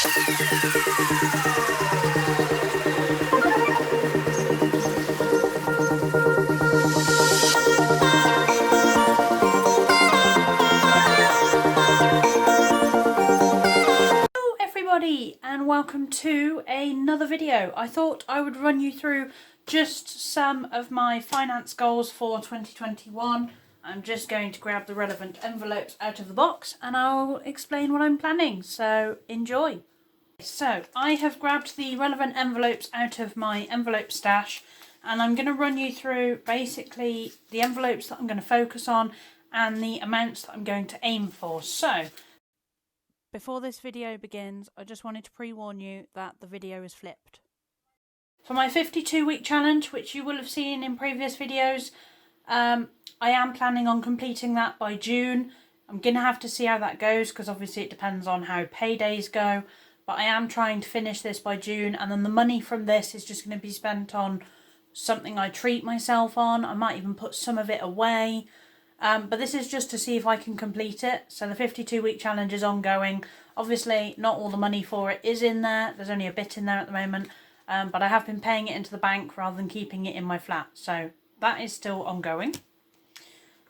And welcome to another video. I thought I would run you through just some of my finance goals for 2021. I'm just going to grab the relevant envelopes out of the box and I'll explain what I'm planning, so enjoy. So I have grabbed the relevant envelopes out of my envelope stash and I'm going to run you through basically the envelopes that I'm going to focus on and the amounts that I'm going to aim for. So before this video begins, I just wanted to pre-warn you that the video is flipped. For my 52-week challenge, which you will have seen in previous videos, I am planning on completing that by June. I'm going to have to see how that goes because obviously it depends on how paydays go. But I am trying to finish this by June, and then the money from this is just going to be spent on something I treat myself on. I might even put some of it away. But this is just to see if I can complete it. So the 52-week challenge is ongoing. Obviously, not all the money for it is in there. There's only a bit in there at the moment. But I have been paying it into the bank rather than keeping it in my flat. So that is still ongoing.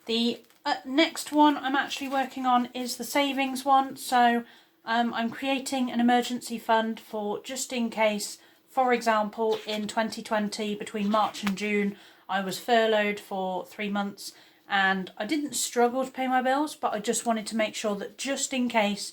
The next one I'm actually working on is the savings one. So I'm creating an emergency fund for just in case, for example, in 2020, between March and June, I was furloughed for 3 months. And I didn't struggle to pay my bills, but I just wanted to make sure that just in case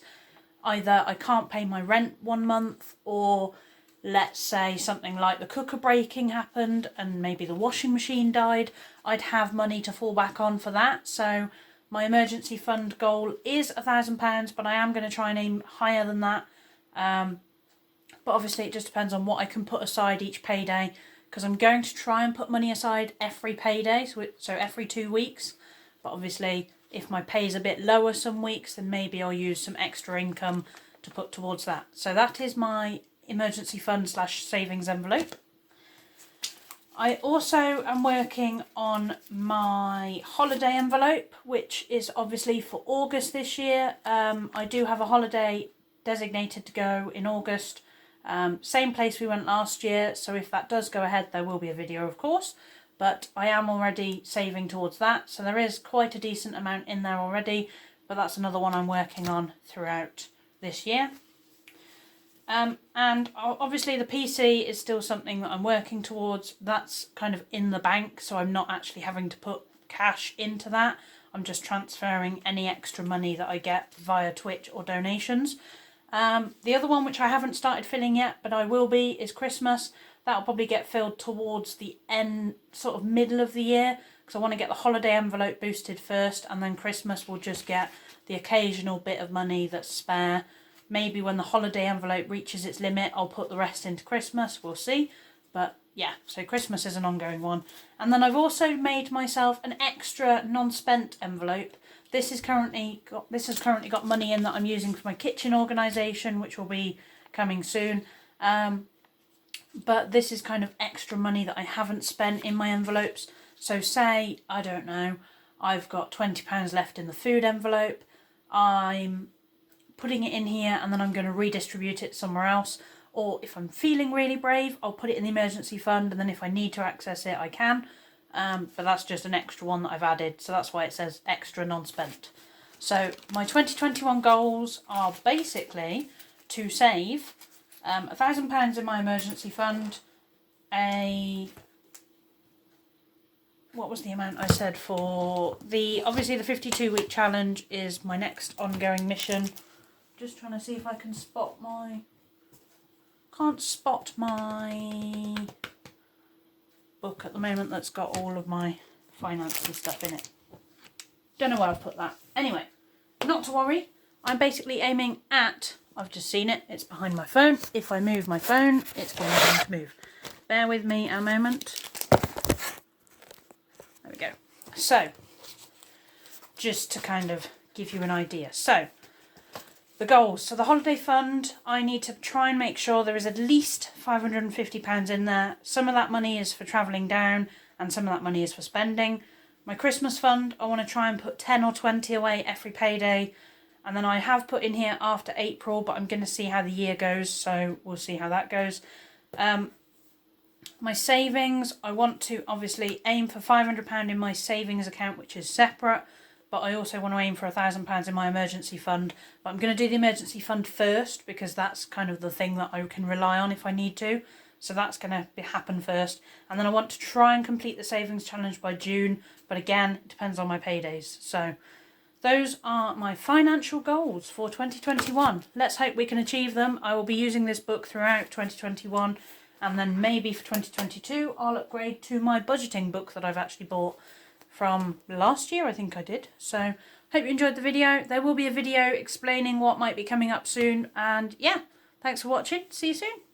either I can't pay my rent 1 month, or let's say something like the cooker breaking happened and maybe the washing machine died, I'd have money to fall back on for that. So my emergency fund goal is £1,000, but I am going to try and aim higher than that. But obviously it just depends on what I can put aside each payday, because I'm going to try and put money aside every payday, so every 2 weeks. But obviously, if my pay is a bit lower some weeks, then maybe I'll use some extra income to put towards that. So that is my emergency fund / savings envelope. I also am working on my holiday envelope, which is obviously for August this year. I do have a holiday designated to go in August. Same place we went last year, so if that does go ahead there will be a video, of course, but I am already saving towards that, so there is quite a decent amount in there already, but that's another one I'm working on throughout this year. And obviously the PC is still something that I'm working towards. That's kind of in the bank, so I'm not actually having to put cash into that. I'm just transferring any extra money that I get via Twitch or donations. The other one, which I haven't started filling yet, but I will be, is Christmas. That'll probably get filled towards the end, sort of middle of the year, because I want to get the holiday envelope boosted first, and then Christmas will just get the occasional bit of money that's spare. Maybe when the holiday envelope reaches its limit, I'll put the rest into Christmas. We'll see. But yeah, so Christmas is an ongoing one. And then I've also made myself an extra non-spent envelope. This has currently got money in that I'm using for my kitchen organisation, which will be coming soon. But this is kind of extra money that I haven't spent in my envelopes. So say, I don't know, I've got £20 left in the food envelope. I'm putting it in here and then I'm going to redistribute it somewhere else. Or if I'm feeling really brave, I'll put it in the emergency fund, and then if I need to access it, I can. But that's just an extra one that I've added, so that's why it says extra non-spent. So my 2021 goals are basically to save £1,000 in my emergency fund. What was the amount I said for the, obviously the 52-week challenge is my next ongoing mission. Just trying to see if I can spot my, can't spot my book at the moment that's got all of my finance and stuff in it. Don't know where I've put that. Anyway, not to worry. I'm basically aiming at, I've just seen it, it's behind my phone. If I move my phone, it's going to move. Bear with me a moment. There we go. So, just to kind of give you an idea. So, the goals. So the holiday fund, I need to try and make sure there is at least £550 in there. Some of that money is for travelling down and some of that money is for spending. My Christmas fund, I want to try and put 10 or 20 away every payday. And then I have put in here after April, but I'm going to see how the year goes, so we'll see how that goes. My savings, I want to obviously aim for £500 in my savings account, which is separate, but I also want to aim for £1,000 in my emergency fund. But I'm going to do the emergency fund first, because that's kind of the thing that I can rely on if I need to. So that's going to happen first. And then I want to try and complete the savings challenge by June, but again, it depends on my paydays. So those are my financial goals for 2021. Let's hope we can achieve them. I will be using this book throughout 2021, and then maybe for 2022 I'll upgrade to my budgeting book that I've actually bought from last year, I think I did. So hope you enjoyed the video. There will be a video explaining what might be coming up soon, and yeah, thanks for watching. See you soon.